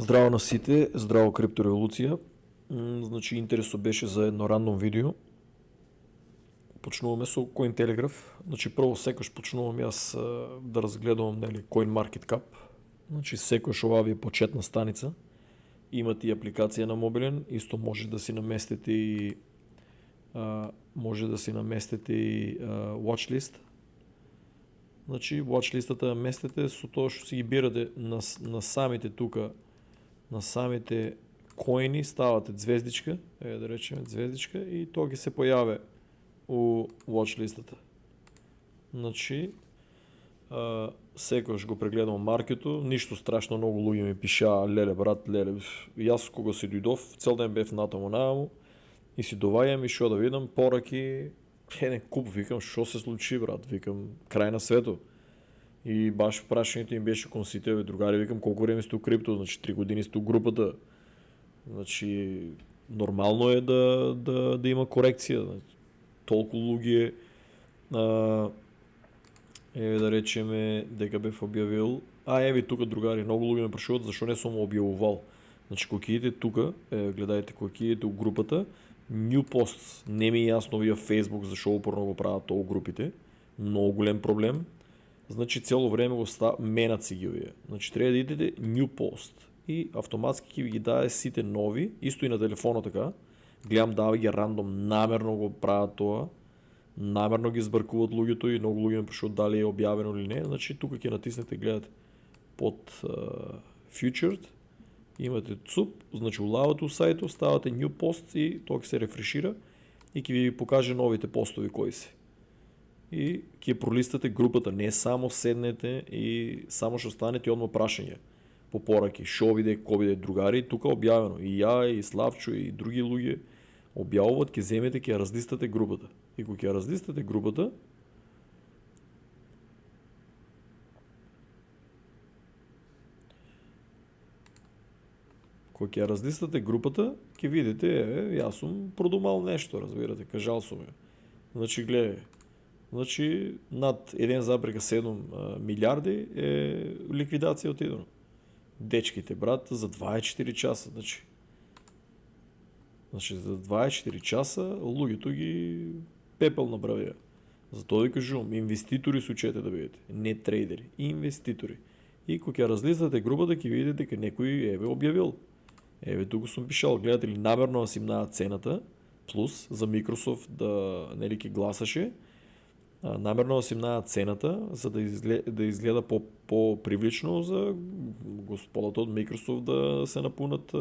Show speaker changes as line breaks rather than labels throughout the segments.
Здраво на сите, здраво криптореволюция. Значи интересно беше за едно рандом видео. Почнуваме со Cointelegraph. Значи прво секојаш почнувам јас да разгледувам CoinMarketCap. Значи секојаш оваа е почетна станица. Имате и апликација на мобилен, исто може да си наместите и watchlist. Значи watchlistата местете со тоа што си ги бирате на самите тука, на самите коини ставате звездичка, да речеме звездичка и тоа ќе се појаве у watchlistата. Значи секојаш го прегледам маркетот, ништо страшно, многу луѓе ми пишаа леле брат, леле. Јас кога си дојдов, цел ден бев натаму и си доваѓам и што да видам пораки, еден куп, викам што се случи брат, викам крај на светот. И баш прашањето им беше кон сите другари, викам колку време сте у крипто, значи 3 години сте у групата. Значи нормално е да има корекција. Значи, толку луѓе да речеме дека бев објавил. Еви тука другари, многу луѓе ме прашуваат зашо не сум објавувал. Значи кога ќе идете тука, гледајте кога ќе идете у групата, new posts, не ми е јасно вие Facebook зашо упорно го прават тоа у групите. Многу голем проблем. Значи цело време го менат си ги овие. Значи треба да идете new post и автоматски ќе ви ги даде сите нови, исто и на телефонот така. Гледам дава ги рандом, намерно го прават тоа. Намерно ги збркуваат луѓето и многу луѓе ме прашуваат дали е објавено или не. Значи тука ќе натиснете гледате под featured, имате цуп, значи улавате у сајтот, ставате new post и тоа ќе се рефрешира и ќе ви покаже новите постови кои се. И ќе пролистате групата, не само седнете и само што станете одма прашање по пораки, шо биде, ко биде другари, тука објавено и ја, и Славчо, и други луѓе објавуваат, ќе земете, ќе ја разлистате групата. И кога ќе ја разлистате групата, ќе видите, јас сум продумал нешто, разбирате, кажал сум ја. Значи гледај, значи над 1,7 милиарди е ликвидација отидено. Дечките брат за 24 часа, значи за 24 часа луѓето ги пепел направија. Затоа ви кажувам, инвеститори се учете да бидете, не трейдери, инвеститори. И кога ќе разлистате групата ќе видите дека некој објавил. Тука сум пишал, гледате ли намерно си мнаа цената, плюс за Microsoft да ќе гласаше, намерно си мнаа цената за да изгледа по-привлично за господата од Microsoft да се напунат,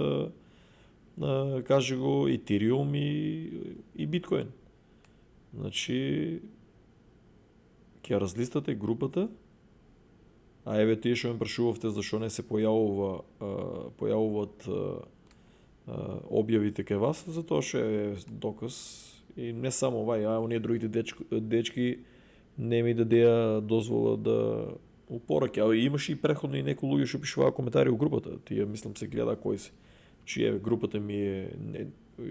каже го, Ethereum и Bitcoin. Значи ќе разлистате групата. Тие што ме прашувавте зашо не се појавуваат објавите кај вас, затоа што е доказ. И не само оние другите дечки не ми дадеа дозвола да упораки. Имаше и преходно и некои луѓе што пишуваа коментари у групата. Тие мислам се гледа кои се. Че групата ми е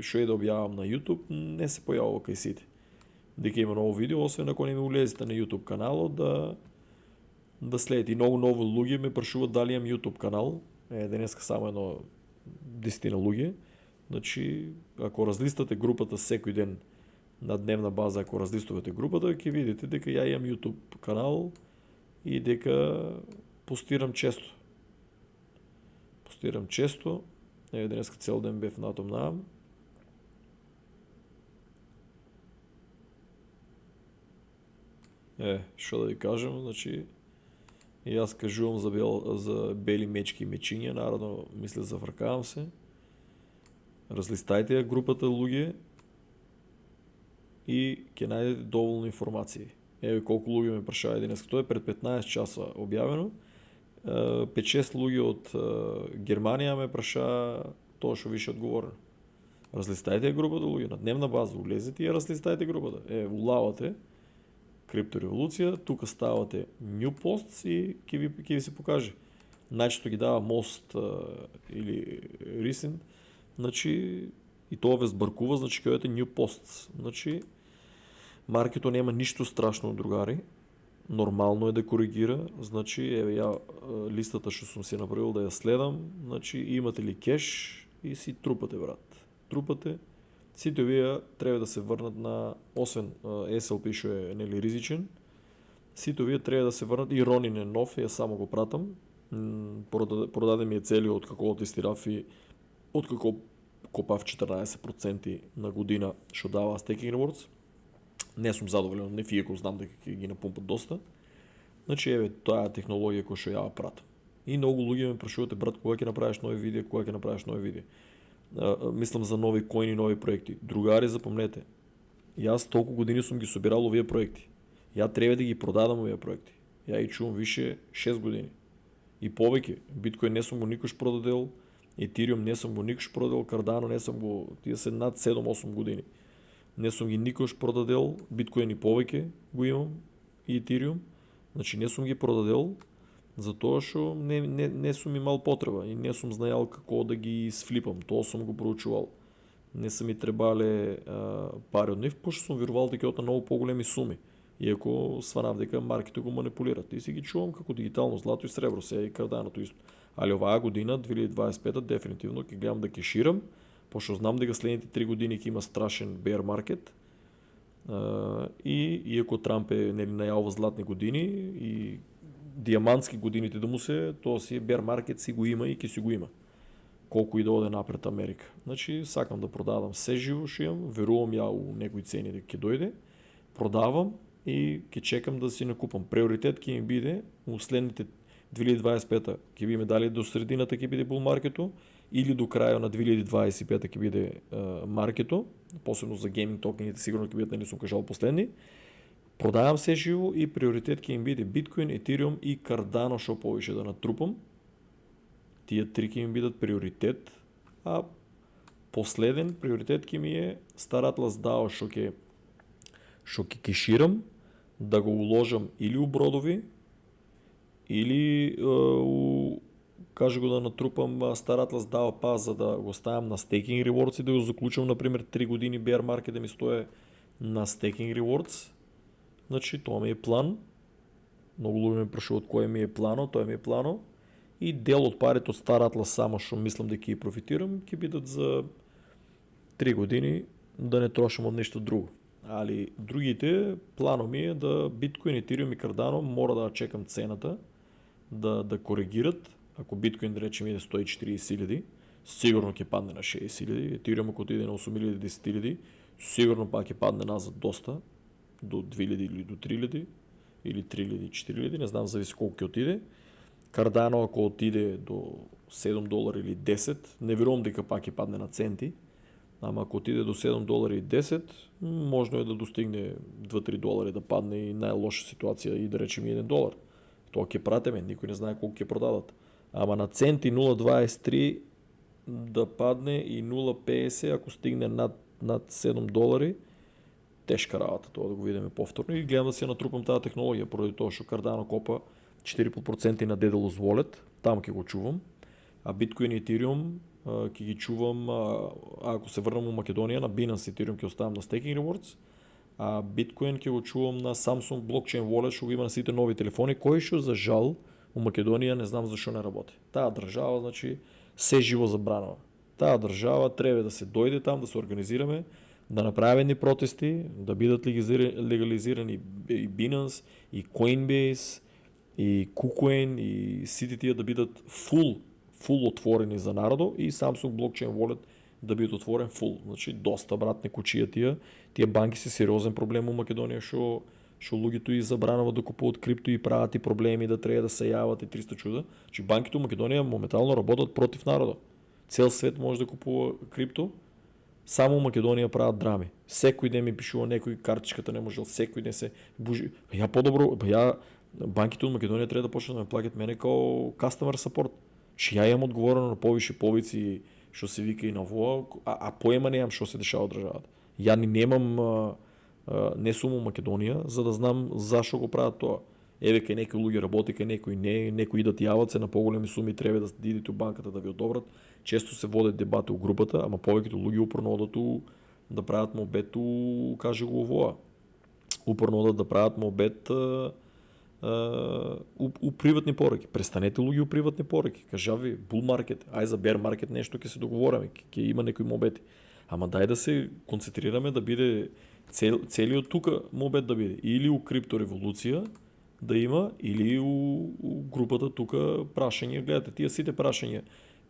што да објавам на YouTube, не се појавува кај сите. Дека има ново видео, освен ако не ми улезете на YouTube каналот да следите. И многу нови луѓе ме прашуваат дали имам YouTube канал. Денеска само едно 10 луѓе. Значи, ако разлистате групата секој ден на дневна база, ако разлистувате групата, ќе видите дека ја имам YouTube канал и дека постирам често. Денеска цел ден бев натаму. Што да ви кажам, значи јас кажувам за бели мечки и мечиња, народно мисля зафркавам се. Разлистајте ја групата луѓе и ќе најдете доволно информации. Колку луѓе ме прашаа денеска, тоа е пред 15 часа објавено. 5-6 луѓе од Германија ме прашаа тоа што више одговорено. Разлистајте ја групата луѓе на дневна база, улезете и ја разлистајте групата. Улавате криптореволуција, тука ставате new posts и ќе ви се покаже. Најчесто ги дава most или recent, значи и тоа ве збркува, значи ќе одите new posts. Значи маркетот нема ништо страшно, другари. нормално е да коригира, значи листата што сум си направил да ја следам, значи имате ли кеш и си трупате, брат. Трупате, сите овие треба да се врнат на, освен SLP што е нели ризичен, сите овие треба да се врнат, и Ронин е нов, ја само го пратам, продаде ми е целиот од како тестирав и од како копав 14% на година што дава Staking Rewards. Не сум задоволен од неф, иако знам дека ќе ги напумпат доста. Значи таа технологија која што ја пратам. И многу луѓе ме прашувате, брат, кога ќе направиш нови видеа, кога ќе направиш нови видеа. Мислам за нови коини, нови проекти. Другари, запомнете, јас толку години сум ги собирал овие проекти. Ја треба да ги продадам овие проекти. Ја ги чувам више 6 години. И повеќе, биткоин не сум го никош продадел, Ethereum не сум го никош продадел, Cardano не сум го, тие се над 7-8 години. Не сум ги никош продадел, биткоин и повеќе го имам, и Ethereum. Значи не сум ги продадел, затоа што не сум имал потреба и не сум знаел како да ги сфлипам. Тоа сум го проучувал. Не са ми требале пари од нив, пошто сум верувал дека од многу поголеми суми. Иако сванав дека марките го манипулират. И си ги чувам како дигитално злато и сребро, сега и Карданото исто. Али оваа година, 2025, дефинитивно ќе гледам да кеширам, пошто знам дека следните 3 години ќе има страшен bear market. И иако Трамп е нели најавува златни години и диамантски годините да му се, тоа си bear market си го има и ќе си го има. Колку и да оде напред Америка. Значи сакам да продавам се живо што имам, верувам ја у некои цени дека ќе дојде, продавам и ќе чекам да си накупам. Приоритет ќе ми биде у следните 2025 ќе биме дали до средината ќе биде bull маркето или до крајот на 2025 ќе биде маркето, посебно за гейминг токените сигурно ќе бидат, не сум кажал последни. Продавам се живо и приоритет ќе им биде биткоин, Ethereum и Cardano што повише да натрупам. Тие три ќе ми бидат приоритет, а последен приоритет ќе ми е Star Atlas DAO што ќе кеширам, да го уложам или у бродови, или кажа го да натрупам Star Atlas DAO пас за да го ставам на Staking Rewards и да го заклучам, например, 3 години bear market да ми стое на Staking Rewards. Значи, тоа ми е план. Многу луѓе ме прашуваат кој ми е плано, тоа ми е плано. И дел од парите од Star Atlas само што мислам дека ќе профитирам, ќе бидат за 3 години да не трошам од нешто друго. Али другите плано ми е да биткоин, Ethereum и Cardano мора да чекам цената да коригират. Ако биткоин да речем иде 140.000, сигурно ќе падне на 60.000, Ethereum ако иде на 8.000, 10.000, сигурно пак ќе падне назад доста, до 2.000 или до 3.000, или 3.000, 4.000, не знам, зависи колку ќе отиде. Cardano ако отиде до $7 или 10, не верувам дека пак ќе падне на центи, ама ако отиде до $7 и 10, можно е да достигне $2-3 да падне и најлоша ситуација и да речем $1. Тоа ќе пратиме, никој не знае колку ќе продадат. Ама на центи 0.23 да падне и 0.50 ако стигне над $7, тешка работа, тоа да го видиме повторно и гледам да си натрупам таа технологија, поради тоа што Cardano копа 4% на Daedalus Wallet, там ќе го чувам, а Bitcoin и Ethereum ќе ги чувам, ако се врнам у Македонија, на Binance Ethereum ќе оставам на Staking Rewards, а Bitcoin ќе го чувам на Samsung Blockchain Wallet, што го има на сите нови телефони, кој што за жал у Македонија не знам зашо не работи. Таа држава, значи, се живо забранува. Таа држава треба да се дојде там, да се организираме, да направи едни протести, да бидат легализирани и Binance, и Coinbase, и KuCoin, и сите тие да бидат full отворени за народо и Samsung Blockchain Wallet да бидат отворен full. Значи, доста, брат, не кучија тие банки се сериозен проблем у Македонија, што луѓето и забранува да купуваат крипто и прават и проблеми да треба да се јават и 300 чуда. Значи, банките у Македонија моментално работат против народот. Цел свет може да купува крипто, само у Македонија прават драми. Секој ден ми пишува некој, картичката не можел, секој ден се бужи. Ја подобро, банките од Македонија треба да почнат да ме плаќат мене као customer support. Че ја имам одговорено на повише повици што се вика и на воа, а поема немам што се дешава од државата. Ја не сум у Македонија за да знам зашо го прават тоа. Еве кај некои луѓе работи, кај некои не, некои идат јават се на поголеми суми, треба да идете у банката да ви одобрат. Често се водат дебати у групата, ама повеќето луѓе упорно одат да прават молбет, каже го овоа. Упорно одат да прават молбет у приватни пораки. Престанете луѓе у приватни пораки. Кажави, bull market, ај за bear market нешто ќе се договораме, ќе има некои мобети. Ама дај да се концентрираме да биде целиот тука мобет да биде или у криптореволуција да има, или у групата тука прашање. Гледате, тие сите прашања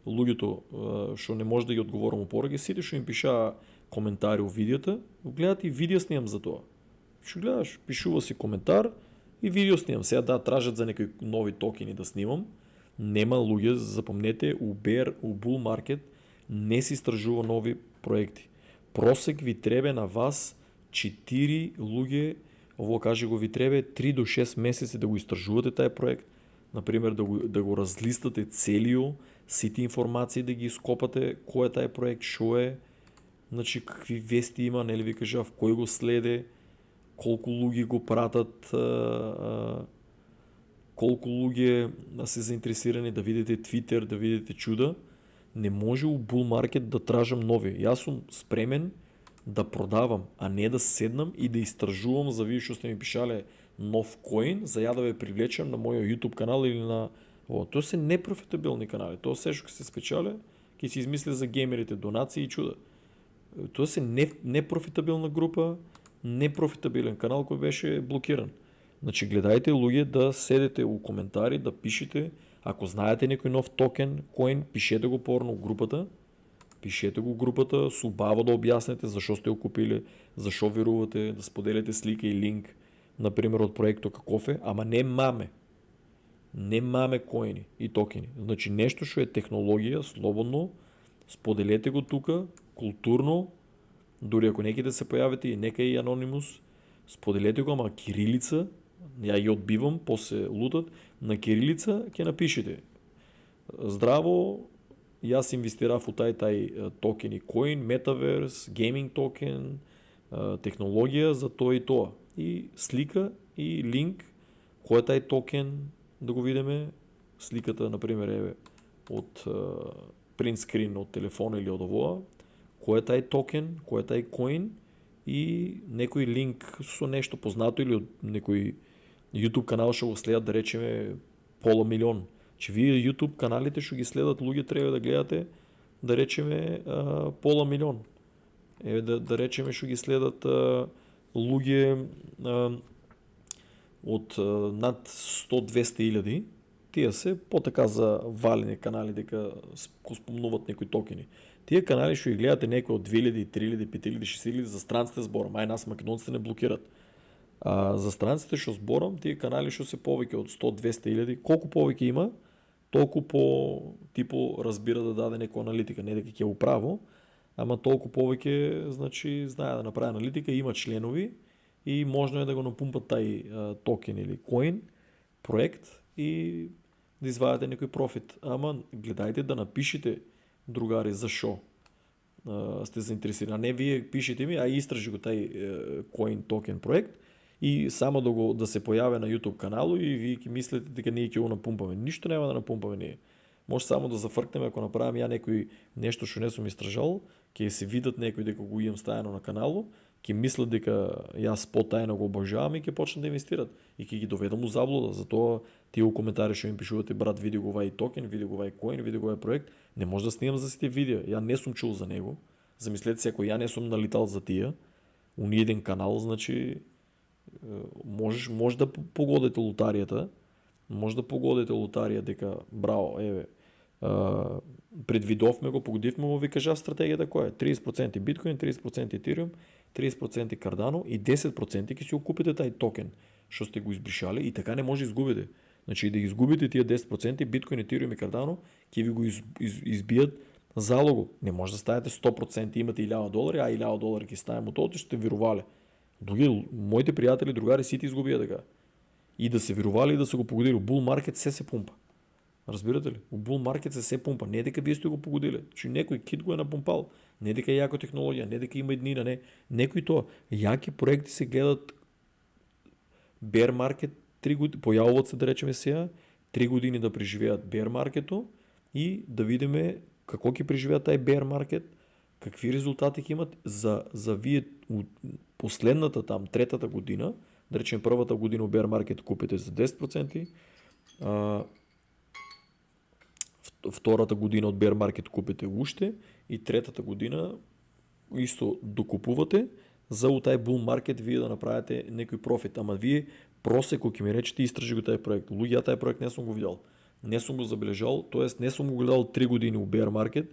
луѓето што не може да ги одговорам у пораки, сите што им пишаа коментари у видеото, гледате и видео снимам за тоа. Што гледаш, пишува си коментар и видео снимам. Сега да тражат за некои нови токени да снимам. Нема луѓе, запомнете, у bull market не се истражува нови проекти. Просек ви требе на вас 4 луѓе, ово каже го ви требе 3 до 6 месеци да го истражувате тај проект. Например, да го разлистате целио, сите информации да ги скопате, кој е тај проект, шо е, значи какви вести има, нели ви кажав, кој го следе, колку луѓе го пратат, колку луѓе се заинтересирани да видите Twitter, да видите чуда. Не може у bull market да тражам нови. Јас сум спремен да продавам, а не да седнам и да истражувам за вие што сте ми пишале нов коин, за ја да ве привлечам на мојот YouTube канал или на... Тоа се непрофитабилни канали. Тоа се што се спечале, ќе се измисли за геймерите донации и чуда. Тоа се непрофитабилна група, непрофитабилен канал кој беше блокиран. Значи гледајте луѓе да седете у коментари, да пишете, ако знаете некој нов токен, коин, пишете го порно у групата, пишете го групата, субаво да објаснете зашо сте го купиле, зашо верувате, да споделите слика и линк, например од проектот каков е, ама не маме. Не маме коини и токени. Значи нешто што е технологија, слободно, споделете го тука, културно, дури ако неките се појавите и нека и анонимус, споделете го, ама кирилица, ја ги одбивам, после лутат, на кирилица ќе напишете. Здраво, јас инвестирав у тај токен и коин, метаверс, гейминг токен, технологија за тоа и тоа. И слика и линк, кој е тај токен, да го видиме. Сликата, например, е од print screen од телефона или од овоа. Кој е тај токен, кој е тај коин и некој линк со нешто познато или од некој YouTube канал што го следат, да речеме, пола милион. Че вие YouTube каналите што ги следат луѓе треба да гледате, да речеме, пола милион. Еве да речеме што ги следат луѓе од над 100-200 илјади, тие се потака за валени канали дека го спомнуват некои токени. Тие канали што ги гледате некои од 2000, 3000, 5000, 6000 за странците зборам, ај нас македонците не блокират. За странците што зборам, тие канали што се повеќе од 100-200 илјади, колку повеќе има, толку по типо разбира да даде некоја аналитика, не дека ќе управо, ама толку повеќе, значи, знае да направи аналитика, има членови и можно е да го напумпат тај токен или коин, проект и да извадите некој профит. Ама гледајте да напишете, другари, зашо сте заинтересирани. А не вие пишете ми, а истражи го тај коин токен проект и само да се појаве на YouTube каналу и вие ќе мислите дека ние ќе го напумпаме. Ништо нема да напумпаме ние. Може само да зафркнеме ако направам ја некој нешто што не сум истражал, ќе се видат некој дека го имам стајано на каналу, ќе мислат дека јас потајно го обожавам и ќе почнат да инвестират и ќе ги доведам у заблуда. Затоа тие у коментари што им пишувате, брат, види го вај токен, види го вај коин, види го вај проект, не може да снимам за сите видеа. Ја не сум чул за него. Замислете се ако ја не сум налитал за тие, у ниеден канал, значи може да погодите лотаријата, може да погодите лотарија дека браво, еве, предвидовме го, погодивме го, ви кажа стратегијата која е. 30% биткоин, 30% етериум, 30% кардано и 10% ќе си го купите тај токен што сте го избришале и така не може да изгубите. Значи да изгубите тие 10% биткоин, етериум и кардано, ќе ви го избијат залого. Не може да ставите 100%, имате $1000, а $1000 ќе ставим од тоа, што вирувале. Моите пријатели, другари, сите изгубија така. И да се вирували и да се го погодили. Bull market се пумпа. Разбирате ли? У bull market се пумпа. Не дека вие сте го погодиле. Че некој кит го е напумпал. Не дека е јако технологија, не дека има еднина, не. Некој тоа. Јаки проекти се гледат bear market 3 години, појавуват се да речеме сега, 3 години да преживеат bear market-то и да видиме како ќе преживеат тај bear market, какви резултати ќе имат за вие последната там третата година, Да речем първата година у Bear Market купите за 10%, втората година от Bear Market купите още и третата година исто докупувате, за от тази Bull Market вие да направите някой профит. Ама вие просеко ки ми речете, изтържи го тази проект. Луги, тази проект не съм го видял. Не съм го забележал, т.е. не съм го гледал 3 години у Bear Market,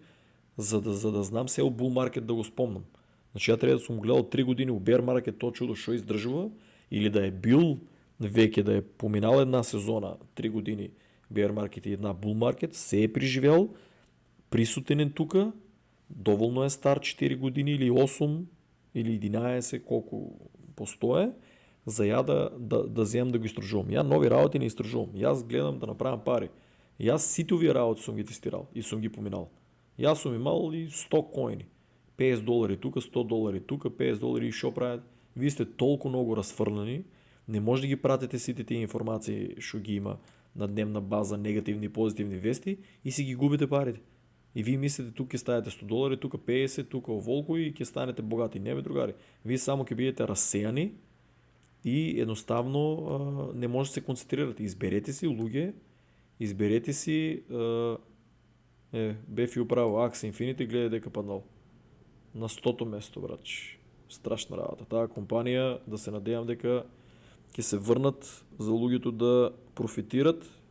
за да знам сега Bull Market да го спомням. Значи я трябва да съм го гледал 3 години у Bear Market, то чудо, що издържава, или да е бил веке, да е поминал една сезона, 3 години Bear Market и една Bull Market, се е преживял, присутенен тука, доволно е стар 4 години или 8 или 11, колко постое, за я да вземам да го изтружувам. Я нови работи не изтружувам. И аз гледам да направям пари. И аз ситови работи съм ги тестирал и съм ги поминал. И аз съм имал и 100 коини. $50 тук, $100 тук, $50 и шо правят. Вие сте толкова много разфърнани, не може да ги пратите сите тези информации, що ги има на дневна база, негативни и позитивни вести и си ги губите парите. И вие мислите, тук ке ставите $100, тук 50, тук Волко и ке станете богати. Не бе, другари. Вие само ке бидете разсеяни и едноставно не може да се концентрирате. Изберете си луѓе, изберете си Бефи управо Акс Infinity, гледай дека паднал. На 100-то место, братче. Страшна работа. Тая компания, да се надеям дека ќе се върнат за луѓето да профитират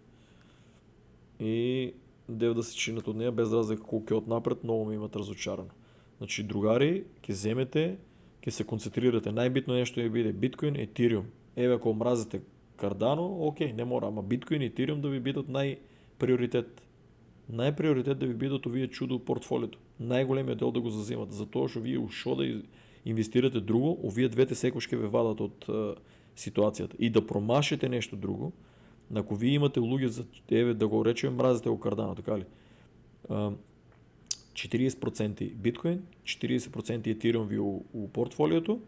и да се чинат от нея, без разлика колко е отнапред, много ме имат разочарано. Значи, другари, ќе вземете, ќе се концентрирате. Най-битно нещо е биде биткоин, етериум. Еве, ако мразите Кардано, окей, не мора, ама биткоин и етериум да ви бидат най-приоритет. Най-приоритет да ви бидат овие чудо портфолиото. Най-големият дел да го зазимат. Затоа што вие ушо да инвестирате друго, овие двете секој ќе ве вадат от ситуацията. И да промашите нещо друго, ако вие имате луѓе за да го речем мразите го Кардано, така ли? 40% биткоин, 40% етериум ви у портфолиото,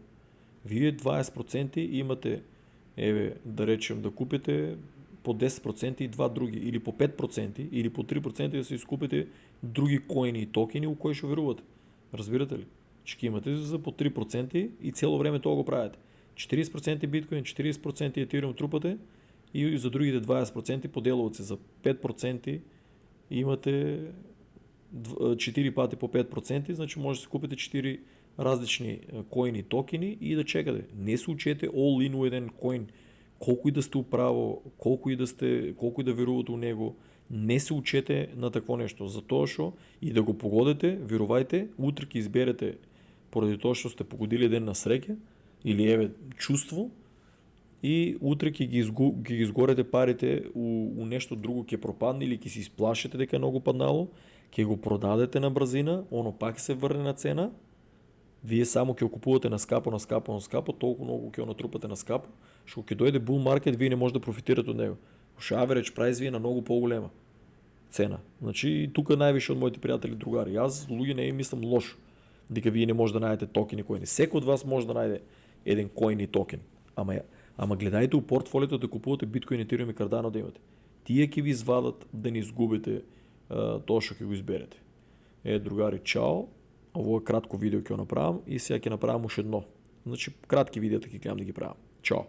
вие 20% имате, да речем да купите по 10% и два други, или по 5%, или по 3% да се изкупите други коини и токени, у кои ще верувате. Разбирате ли? Ще имате за по 3% и цяло време това го правите. 40% биткоин, 40% етериум трупате и за другите 20% поделват се за 5% имате 4 пъти по 5%, значи може да си купите 4 различни коини, токени и да чекате. Не се учете all in у един коин. Колко и да сте управо, колко и да верувате у него, не се учете на такво нещо. Затоа што и да го погодите, верувайте, утре ќе изберете поради тоа што сте погодили ден на среќа или чувство и утре ќе ги изгорете парите у нещо друго, ќе пропадне или ќе си изплашите дека е много паднало, ќе го продадете на брзина, оно пак се върне на цена, вие само ќе купувате на скапо, толкова много ќе натрупате на скапо, што ќе дойде bull market, вие не може да профитирате от него. Што average price ви е на много по-голема цена. Значи тука най-више от моите приятели другари. Аз луѓе не им мислам лошо, дека вие не може да најдете токени коини. Секој од вас може да најде еден коин и токен. Ама гледајте у портфолиото да купувате биткоин, етериум и кардано да имате. Тие ќе ви извадат да не изгубите тоа што ќе го изберете. Другари, чао. Ово е кратко видео ќе го направам и сега ќе направам уште едно. Значи кратки видеа ќе гледам да ги правам. Чао!